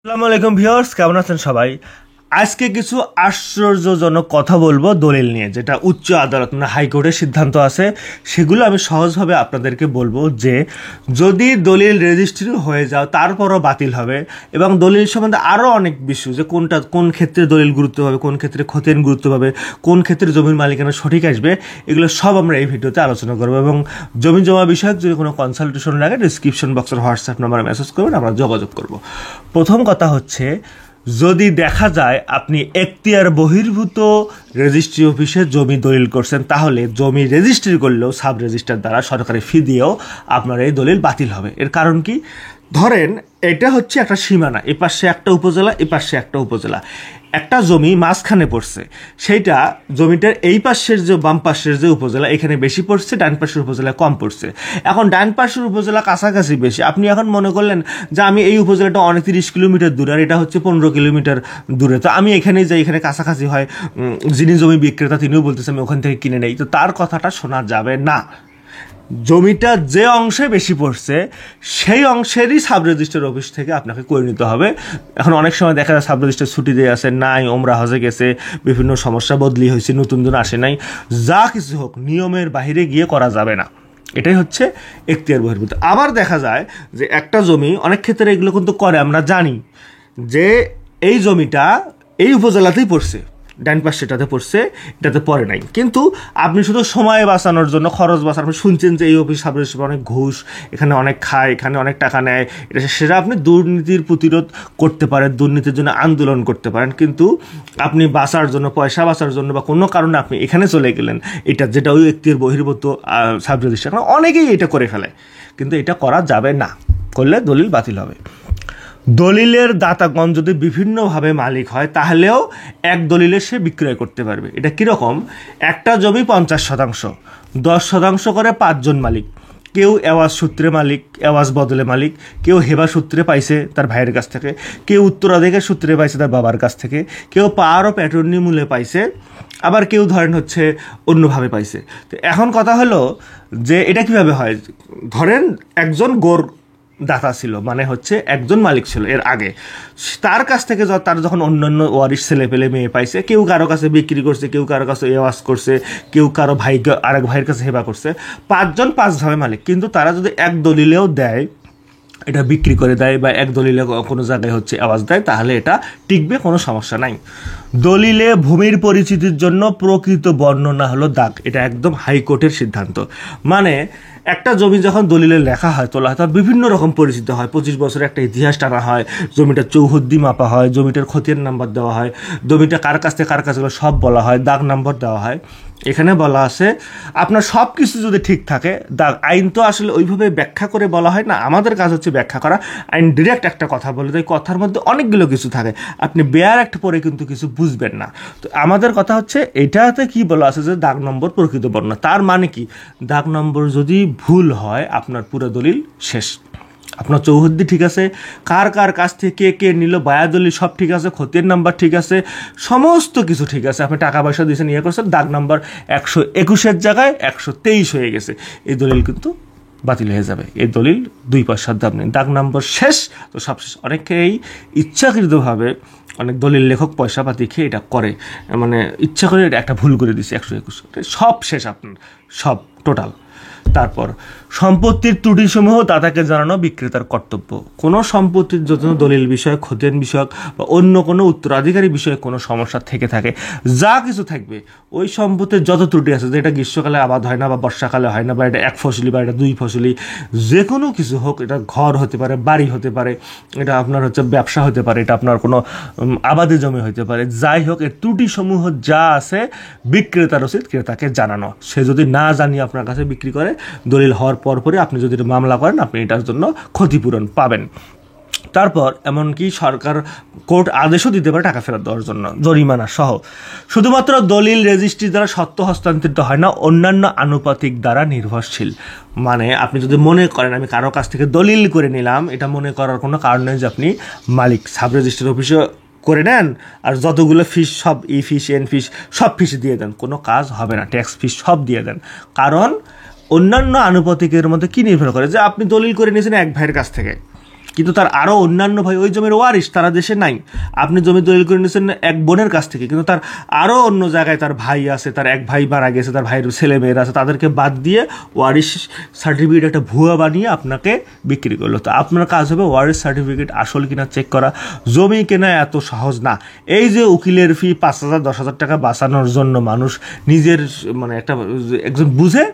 আসসালামু আলাইকুম ভিউয়ার্স, কেমন আছেন সবাই? আজকে কিছু আশ্চর্যজনক কথা বলবো দলিল নিয়ে, যেটা উচ্চ আদালত মানে হাইকোর্টের সিদ্ধান্ত আছে, সেগুলো আমি সহজভাবে আপনাদেরকে বলবো যে যদি দলিল রেজিস্ট্রি হয়ে যাও তারপরও বাতিল হবে, এবং দলিল সম্বন্ধে আরও অনেক বিষয়, যে কোন ক্ষেত্রে দলিল গুরুত্ব পাবে, কোন ক্ষেত্রে খতিয়ান গুরুত্ব পাবে, কোন ক্ষেত্রে জমির মালিকানা সঠিক আসবে, এগুলো সব আমরা এই ভিডিওতে আলোচনা করবো। এবং জমি জমা বিষয়ক যদি কোনো কনসালটেশন লাগে ডিসক্রিপশন বক্সের হোয়াটসঅ্যাপ নাম্বারে মেসেজ করবেন, আমরা যোগাযোগ করব। প্রথম কথা হচ্ছে, যদি দেখা যায় আপনি এখতিয়ার বহির্ভূত রেজিস্ট্রি অফিসে জমি দলিল করছেন, তাহলে জমি রেজিস্ট্রি করলেও সাব রেজিস্ট্রার দ্বারা সরকারি ফি দিয়েও আপনার এই দলিল বাতিল হবে। এর কারণ কি? ধরেন এটা হচ্ছে একটা সীমানা, এ পাশে একটা উপজেলা, এ পাশে একটা উপজেলা, একটা জমি মাঝখানে পড়ছে, সেইটা জমিটার এই পাশের যে বাম পাশের যে উপজেলা এখানে বেশি পড়ছে, ডান পাশের উপজেলা কম পড়ছে। এখন ডান পাশের উপজেলা কাছাকাছি বেশি, আপনি এখন মনে করলেন যে আমি এই উপজেলাটা অনেক 30 কিলোমিটার দূরে আর এটা হচ্ছে 15 কিলোমিটার দূরে, তো আমি এখানেই যাই, এখানে কাছাকাছি হয়। যিনি জমি বিক্রেতা তিনিও বলতেছে আমি ওখান থেকে কিনে নেই, তো তার কথাটা শোনা যাবে না। জমিটা যে অংশে বেশি পড়ছে সেই অংশেরই সাব রেজিস্ট্রার অফিস থেকে আপনাকে করে নিতে হবে। এখন অনেক সময় দেখা যায় সাব রেজিস্ট্রার ছুটি দিয়ে আসে নাই, ওমরা হজে গেছে, বিভিন্ন সমস্যা বদলি হয়েছে, নতুন জন আসে নাই, যা কিছু হোক নিয়মের বাইরে গিয়ে করা যাবে না। এটাই হচ্ছে এখতিয়ার বহির্ভূত। আবার দেখা যায় যে একটা জমি, অনেক ক্ষেত্রে এগুলো কিন্তু করে, আমরা জানি যে এই জমিটা এই উপজেলাতেই পড়ছে, ডান পাশ সেটাতে পড়ছে, এটাতে পড়ে নাই, কিন্তু আপনি শুধু সময় বাঁচানোর জন্য, খরচ বাঁচানো, আপনি শুনছেন যে এই অফিস সাব রেজিস্ট্রার অনেক ঘুষ, এখানে অনেক খায়, এখানে অনেক টাকা নেয়, এটা সেটা আপনি দুর্নীতির প্রতিরোধ করতে পারেন, দুর্নীতির জন্য আন্দোলন করতে পারেন, কিন্তু আপনি বাঁচার জন্য, পয়সা বাঁচার জন্য বা কোনো কারণে আপনি এখানে চলে গেলেন, এটা যেটা ওই এখতিয়ার বহির্ভূত সাব রেজিস্ট্রার, অনেকেই এটা করে ফেলে, কিন্তু এটা করা যাবে না, করলে দলিল বাতিল হবে। দলিলের দাতাগণ যদি বিভিন্নভাবে মালিক হয় তাহলেও এক দলিলে সে বিক্রয় করতে পারবে। এটা কীরকম? একটা জমি 50%, 10% করে 5 জন মালিক, কেউ এওয়াজ সূত্রে মালিক, এওয়াজ বদলে মালিক, কেউ হেবা সূত্রে পাইছে তার ভাইয়ের কাছ থেকে, কেউ উত্তরাধিকার সূত্রে পাইছে তার বাবার কাছ থেকে, কেউ পাওয়ার ও প্যাটর্নি মূলে পাইছে, আবার কেউ ধরেন হচ্ছে অন্যভাবে পাইছে। তো এখন কথা হলো যে এটা কিভাবে হয়? ধরেন একজন গোর দাতা ছিল, মানে হচ্ছে একজন মালিক ছিল এর আগে, তার কাছ থেকে তার যখন অন্যান্য ওয়ারিশ ছেলে পেলে মেয়ে পাইছে, কেউ কারো কাছে বিক্রি করছে, কেউ কারো কাছে এওয়াজ করছে, কেউ কারো ভাই আরেক ভাইয়ের কাছে হেবা করছে, 5 জন 5 ভাবে মালিক, কিন্তু তারা যদি এক দলিলেও দেয়, এটা বিক্রি করে দেয় বা এক দলিলে কোনো জায়গায় হচ্ছে আওয়াজ দেয়, তাহলে এটা টিকবে, কোনো সমস্যা নাই। দলিলে ভূমির পরিচিতির জন্য প্রকৃত বর্ণনা হলো দাগ, এটা একদম হাইকোর্টের সিদ্ধান্ত। মানে একটা জমি যখন দলিলে লেখা হয়, তোলা হয়, তার বিভিন্ন রকম পরিচিতি হয়, 25 বছরের একটা ইতিহাস টানা হয়, জমিটার চৌহদ্দি মাপা হয়, জমিটার খতিয়ান নাম্বার দেওয়া হয়, জমিটা কার কাছ থেকে কার কাছে সব বলা হয়, দাগ নাম্বার দেওয়া হয়। এখানে বলা আছে আপনার সব কিছু যদি ঠিক থাকে, দাগ, আইন তো আসলে ওইভাবে ব্যাখ্যা করে বলা হয় না, আমাদের কাজ হচ্ছে ব্যাখ্যা করা। আইন ডিরেক্ট একটা কথা বলে দেয়, কথার মধ্যে অনেকগুলো কিছু থাকে, আপনি বেয়ার একটা পরে কিন্তু কিছু বুঝবেন না। তো আমাদের কথা হচ্ছে এটাতে কি বলা আছে যে দাগ নম্বর প্রকৃত বর্ণনা, তার মানে কি, দাগ নম্বর যদি ভুল হয় আপনার পুরো দলিল শেষ। আপনার চৌহদ্দি ঠিক আছে, কার কার কাছ থেকে কে নিল, বায়াদলিল সব ঠিক আছে, খতিয়ান নাম্বার ঠিক আছে, সমস্ত কিছু ঠিক আছে, আপনি টাকা পয়সা দিয়েছেন, ইয়ে করছেন, দাগ নাম্বার 121-এর জায়গায় 123 হয়ে গেছে, এই দলিল কিন্তু বাতিল হয়ে যাবে। এই দলিল 2 পয়সার দাম নেই, দাগ নাম্বার শেষ তো সব শেষ। অনেকেই ইচ্ছাকৃতভাবে, অনেক দলিল লেখক পয়সা পাতি খেয়ে এটা করে, মানে ইচ্ছা করে একটা ভুল করে দিচ্ছে, 121 সব শেষ আপনার, সব টোটাল। তারপর সম্পত্তির ত্রুটিসমূহ দাতাকে জানানো বিক্রেতার কর্তব্য। কোনো সম্পত্তির যত দলিল বিষয়ক, খতিয়ান বিষয়ক বা অন্য কোনো উত্তরাধিকারী বিষয়ে কোনো সমস্যা থেকে থাকে, যা কিছু থাকবে, ওই সম্পত্তির যত ত্রুটি আছে, যেটা গ্রীষ্মকালে আবাদ হয় না বা বর্ষাকালে হয় না, বা এটা 1 ফসলি বা এটা 2 ফসলি, যে কোনো কিছু হোক, এটা ঘর হতে পারে, বাড়ি হতে পারে, এটা আপনার হচ্ছে ব্যবসা হতে পারে, এটা আপনার কোনো আবাদি জমি হতে পারে, যাই হোক, এর ত্রুটিসমূহ যা আছে বিক্রেতার উচিত ক্রেতাকে জানানো। সে যদি না জানিয়ে আপনার কাছে বিক্রি করে, দলিল হওয়ার পরপরই আপনি যদি মামলা করেন, আপনি এটার জন্য ক্ষতিপূরণ পাবেন। তারপর এমনকি সরকার, কোর্ট আদেশও দিতে পারে টাকা ফেরত দেওয়ার জন্য, জরিমানা সহ। শুধুমাত্র দলিল রেজিস্ট্রি দ্বারা সত্য হস্তান্তরিত হয় না, অন্যান্য আনুপাতিক দ্বারা নির্ভরশীল। মানে আপনি যদি মনে করেন আমি কারো কাছ থেকে দলিল করে নিলাম, এটা মনে করার কোনো কারণ নেই যে আপনি মালিক, সাব রেজিস্ট্রার অফিসে করে নেন আর যতগুলো ফিস, সব ই ফিস, এন ফিস, সব ফিস দিয়ে দেন, কোনো কাজ হবে না, ট্যাক্স ফিস সব দিয়ে দেন। কারণ অন্যান্য আনুপাতিকের মধ্যে কি নির্ভর করে, যে আপনি দলিল করে নিয়েছেন এক ভাইয়ের কাছ থেকে, কিন্তু তার আরও অন্যান্য ভাই ওই জমির ওয়ারিশ, তারা দেশে নাই। আপনি জমি দলিল করে নিয়েছেন এক বোনের কাছ থেকে, কিন্তু তার আরও অন্য জায়গায় তার ভাই আছে, তার এক ভাই মারা গেছে, তার ভাইয়ের ছেলে মেয়েরা আছে, তাদেরকে বাদ দিয়ে ওয়ারিশ সার্টিফিকেট একটা ভুয়া বানিয়ে আপনাকে বিক্রি করলো। তো আপনার কাজ হবে ওয়ারিশ সার্টিফিকেট আসল কিনা চেক করা। জমি কেনা এত সহজ না। এই যে উকিলের ফি 5,000 10,000 টাকা বাঁচানোর জন্য মানুষ নিজের মানে একজন বুঝে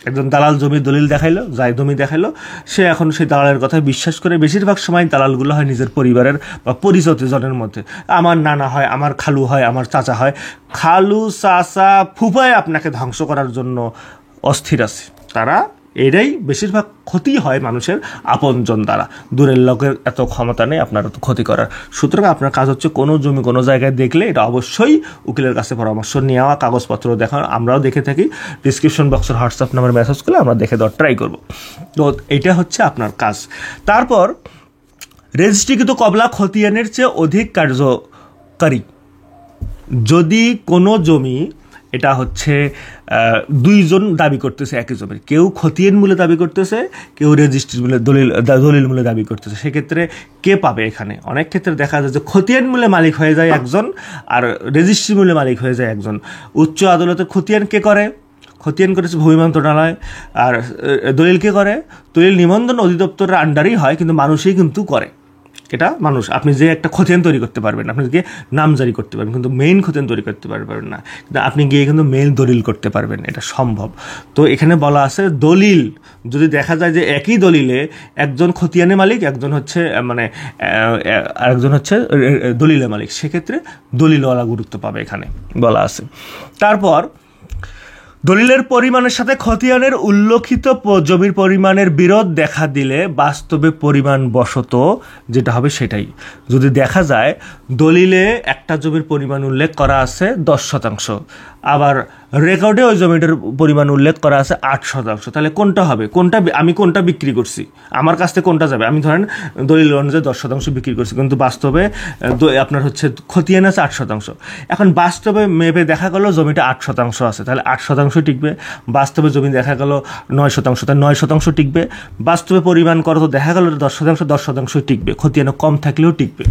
একজন দালাল জমির দলিল দেখাইলো, যাই জমি দেখাইলো, সে এখন সেই দালালের কথায় বিশ্বাস করে। বেশিরভাগ সময় দালালগুলো হয় নিজের পরিবারের বা পরিচিতজনের মধ্যে। আমার নানা হয়, আমার খালু হয়, আমার চাচা হয়। খালু চাচা ফুফায় আপনাকে ধ্বংস করার জন্য অস্থির আছে। তারা এটাই বেশিরভাগ ক্ষতি হয় মানুষের আপনজন দ্বারা। দূরের লোকের এত ক্ষমতা নেই আপনার এত ক্ষতি করার। সুতরাং আপনার কাজ হচ্ছে কোনো জমি কোনো জায়গায় দেখলে এটা অবশ্যই উকিলের কাছে পরামর্শ নেওয়া, কাগজপত্র দেখা। আমরাও দেখে থাকি, ডিসক্রিপশন বক্সের হোয়াটসঅ্যাপ নাম্বার মেসেজ করলে আমরা দেখে দেওয়ার ট্রাই করব। তো এটা হচ্ছে আপনার কাজ। তারপর রেজিস্ট্রিকৃত কবলা খতিয়ানের চেয়ে অধিক কার্যকারী। যদি কোনো জমি, এটা হচ্ছে দুইজন দাবি করতেছে একই জমির, কেউ খতিয়ান মূল্যে দাবি করতেছে, কেউ রেজিস্ট্রি মূল্যে দলিল মূল্যে দাবি করতেছে, সেক্ষেত্রে কে পাবে? এখানে অনেক ক্ষেত্রে দেখা যায় যে খতিয়ান মূল্যে মালিক হয়ে যায় একজন, আর রেজিস্ট্রি মূল্যে মালিক হয়ে যায় একজন। উচ্চ আদালতে খতিয়ান কে করে? খতিয়ান করেছে ভূমি মন্ত্রণালয়। আর দলিল কে করে? দলিল নিবন্ধন অধিদপ্তরের আন্ডারেই হয়, কিন্তু মানুষই কিন্তু করে এটা। মানুষ, আপনি যে একটা খতিয়ান তৈরি করতে পারবেন, আপনি গিয়ে নামজারি করতে পারবেন, কিন্তু মেইন খতিয়ান তৈরি করতে পারবেন না। কিন্তু আপনি গিয়ে কিন্তু মেইন দলিল করতে পারবেন, এটা সম্ভব। তো এখানে বলা আছে দলিল যদি দেখা যায় যে একই দলিলে একজন খতিয়ানে মালিক, একজন হচ্ছে আরেকজন হচ্ছে দলিলে মালিক, সেক্ষেত্রে দলিলওয়ালা গুরুত্ব পাবে এখানে বলা আছে। তারপর দলিলের পরিমাণের সাথে খতিয়ানের উল্লেখিত জমির পরিমাণের বিরোধ দেখা দিলে বাস্তবে পরিমাণ বশত যেটা হবে সেটাই। যদি দেখা যায় দলিলে একটা জমির পরিমাণ উল্লেখ করা আছে 10%, আবার রেকর্ডে ওই জমিটার পরিমাণ উল্লেখ করা আছে 8%, তাহলে কোনটা হবে? আমি কোনটা বিক্রি করছি, আমার কাছ থেকে কোনটা যাবে? আমি ধরেন দলিল অনুযায়ী 10% বিক্রি করছি, কিন্তু বাস্তবে আপনার হচ্ছে খতিয়ান আছে 8%। এখন বাস্তবে মেপে দেখা গেল জমিটা 8% আছে, তাহলে 8% টিকবে। বাস্তবে জমি দেখা গেল 9%, তাহলে 9% টিকবে। বাস্তবে পরিমাণ কত দেখা গেল 10%, 10% টিকবে, খতিয়ানে কম থাকলেও টিকবে।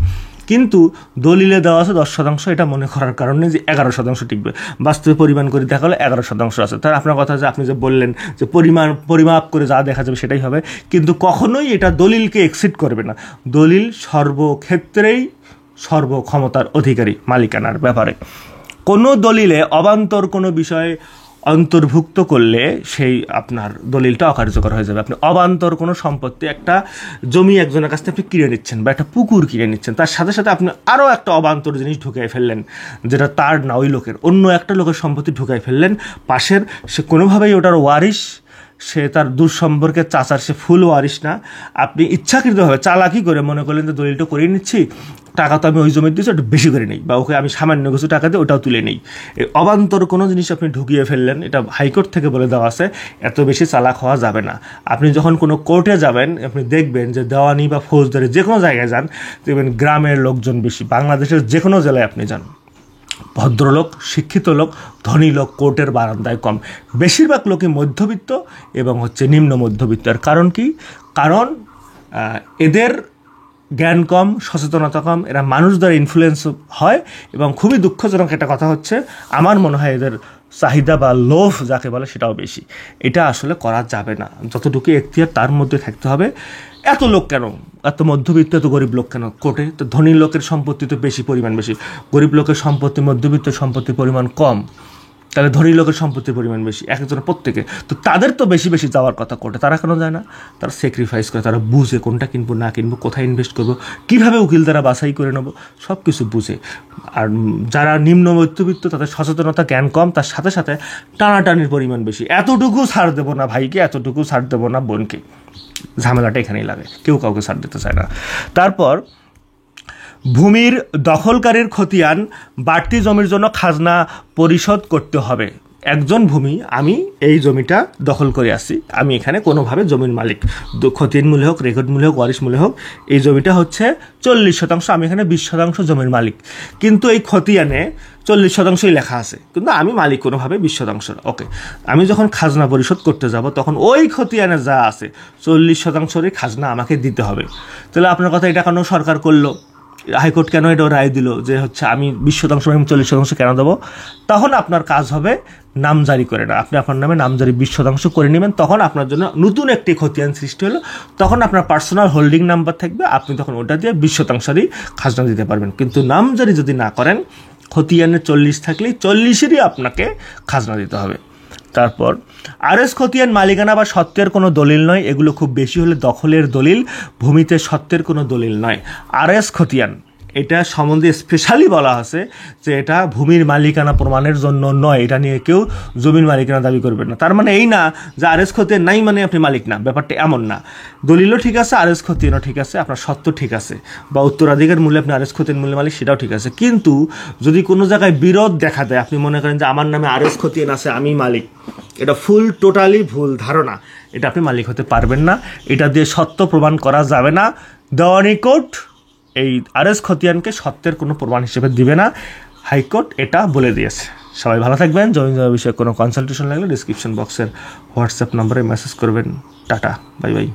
কিন্তু দলিলে দেওয়া আছে 10%, এটা মনে করার কারণে যে 11% টিকবে। বাস্তবে পরিমাণ করে দেখা গেলো 11% আছে। তার আপনার কথা যে আপনি যে বললেন যে পরিমাপ করে যা দেখা যাবে সেটাই হবে, কিন্তু কখনোই এটা দলিলকে এক্সিড করবে না। দলিল সর্বক্ষেত্রেই সর্বক্ষমতার অধিকারী মালিকানার ব্যাপারে। কোনো দলিলে অবান্তর কোনো বিষয় অন্তর্ভুক্ত করলে সেই আপনার দলিলটা অকার্যকর হয়ে যাবে। আপনি অবান্তর কোনো সম্পত্তি, একটা জমি একজনের কাছ থেকে আপনি কিনে নিচ্ছেন বা একটা পুকুর কিনে নিচ্ছেন, তার সাথে সাথে আপনি আরও একটা অবান্তর জিনিস ঢুকাই ফেললেন, যেটা তার না, ওই লোকের, অন্য একটা লোকের সম্পত্তি ঢুকাই ফেললেন পাশের। সে কোনোভাবেই ওটার ওয়ারিশ, সে তার দূর সম্পর্কের চাচার, সে ফুল ওয়ারিশ না। আপনি ইচ্ছাকৃতভাবে চালাকি করে মনে করলেন যে দলিলটা করিয়ে নিচ্ছি, টাকা তো আমি ওই জমির দিয়েছি, একটু বেশি করে নেই, বা ওকে আমি সামান্য কিছু টাকা দিয়ে ওটাও তুলে নেই। এই অবান্তর কোনো জিনিস আপনি ঢুকিয়ে ফেললেন, এটা হাইকোর্ট থেকে বলে দেওয়া আছে, এত বেশি চালাক হওয়া যাবে না। আপনি যখন কোনো কোর্টে যাবেন, আপনি দেখবেন যে দেওয়ানি বা ফৌজদারি যে কোনো জায়গায় যান, দেখবেন গ্রামের লোকজন বেশি। বাংলাদেশের যে কোনো জেলায় আপনি যান, ভদ্রলোক, শিক্ষিত লোক, ধনী লোক কোর্টের বারান্দায় কম। বেশিরভাগ লোকই মধ্যবিত্ত এবং হচ্ছে নিম্ন মধ্যবিত্ত। আর কারণ কি? কারণ এদের জ্ঞান কম, সচেতনতা কম, এরা মানুষ দ্বারা ইনফ্লুয়েন্স হয়। এবং খুবই দুঃখজনক একটা কথা হচ্ছে, আমার মনে হয় এদের চাহিদা বা লোভ যাকে বলে সেটাও বেশি। এটা আসলে করা যাবে না। যতটুকু এখতিয়ার তার মধ্যে থাকতে হবে। এত লোক কেন, এত মধ্যবিত্ত, এত গরিব লোক কেন কোর্টে? তো ধনী লোকের সম্পত্তি তো পরিমাণ বেশি, গরিব লোকের সম্পত্তি, মধ্যবিত্ত সম্পত্তির পরিমাণ কম, তাহলে ধনী লোকের সম্পত্তির পরিমাণ বেশি একজনের প্রত্যেকে। তো তাদের তো বেশি বেশি যাওয়ার কথা কোর্টে, তারা কেন যায় না? তারা স্যাক্রিফাইস করে, তারা বুঝে কোনটা কিনবো না কিনবো, কোথায় ইনভেস্ট করবো, কীভাবে উকিল দ্বারা বাছাই করে নেবো, সব কিছু বুঝে। আর যারা নিম্ন মধ্যবিত্ত তাদের সচেতনতা জ্ঞান কম, তার সাথে সাথে টানাটানির পরিমাণ বেশি। এতটুকু ছাড় দেবো না ভাইকে, এতটুকু ছাড় দেবো না বোনকে, ঝামেলাটা এখানেই লাগে, কেউ কাউকে ছাড় দিতে চায় না। তারপর ভূমির দখলকারীর খতিয়ান বাড়তি জমির জন্য খাজনা পরিশোধ করতে হবে। একজন ভূমি, আমি এই জমিটা দখল করে আসি, আমি এখানে কোনোভাবে জমির মালিক, খতিয়ান মূল্য হোক, রেকর্ড মূল্য হোক, ওয়ারিশ মূল্য হোক, এই জমিটা হচ্ছে 40%, আমি এখানে 20% জমির মালিক, কিন্তু এই খতিয়ানে 40%ই লেখা আছে, কিন্তু আমি মালিক কোনোভাবে 20%। ওকে, আমি যখন খাজনা পরিশোধ করতে যাব তখন ওই খতিয়ানে যা আছে 40%রই খাজনা আমাকে দিতে হবে। তাহলে আপনার কথা, এটা কেন সরকার করলো, হাইকোর্ট কেন এটা রায় দিল যে হচ্ছে আমি 20% এবং 40% কেন দেবো? তখন আপনার কাজ হবে নামজারি করে না, আপনি আপনার নামে নামজারি 20% করে নেবেন, তখন আপনার জন্য নতুন একটি খতিয়ান সৃষ্টি হলো, তখন আপনার পার্সোনাল হোল্ডিং নাম্বার থাকবে, আপনি তখন ওটা দিয়ে 20%রই খাজনা দিতে পারবেন। কিন্তু নামজারি যদি না করেন, খতিয়ানে 40 থাকলেই 40-এরই আপনাকে খাজনা দিতে হবে। তারপর আরএস খতিয়ান মালিকানা বা সত্ত্বের কোনো দলিল নয়, এগুলো খুব বেশি হলে দখলের দলিল, ভূমিতে সত্ত্বের কোনো দলিল নয়। আরএস খতিয়ান এটা সম্বন্ধে স্পেশালি বলা আছে যে এটা ভূমির মালিকানা প্রমাণের জন্য নয়, এটা নিয়ে কেউ জমির মালিকানা দাবি করবে না। তার মানে এই না যে আরএস খতিয়ান নাই মানে আপনি মালিক না, ব্যাপারটা এমন না। দলিলও ঠিক আছে, আরএস খতিয়ানও ঠিক আছে, আপনার সত্ত্ব ঠিক আছে, বা উত্তরাধিকার মূল্যে আপনি আরএস খতিয়ান মূল্যে মালিক, সেটাও ঠিক আছে। কিন্তু যদি কোনো জায়গায় বিরোধ দেখা দেয়, আপনি মনে করেন যে আমার নামে আরএস খতিয়ান আছে, আমি মালিক, এটা টোটালি ভুল ধারণা, এটা আপনি মালিক হতে পারবেন না, এটা দিয়ে সত্ত্ব প্রমাণ করা যাবে না। দেওয়ানি কোর্ট এই আরএস খতিয়ানকে সত্ত্বের কোনো প্রমাণ হিসেবে দিবে না, হাইকোর্ট এটা বলে দিয়েছে। সবাই ভালো থাকবেন। জমি জমা বিষয়ে কোনো কনসালটেশন লাগলে ডিসক্রিপশন বক্সের হোয়াটসঅ্যাপ নম্বরে মেসেজ করবেন। Tata, bye bye.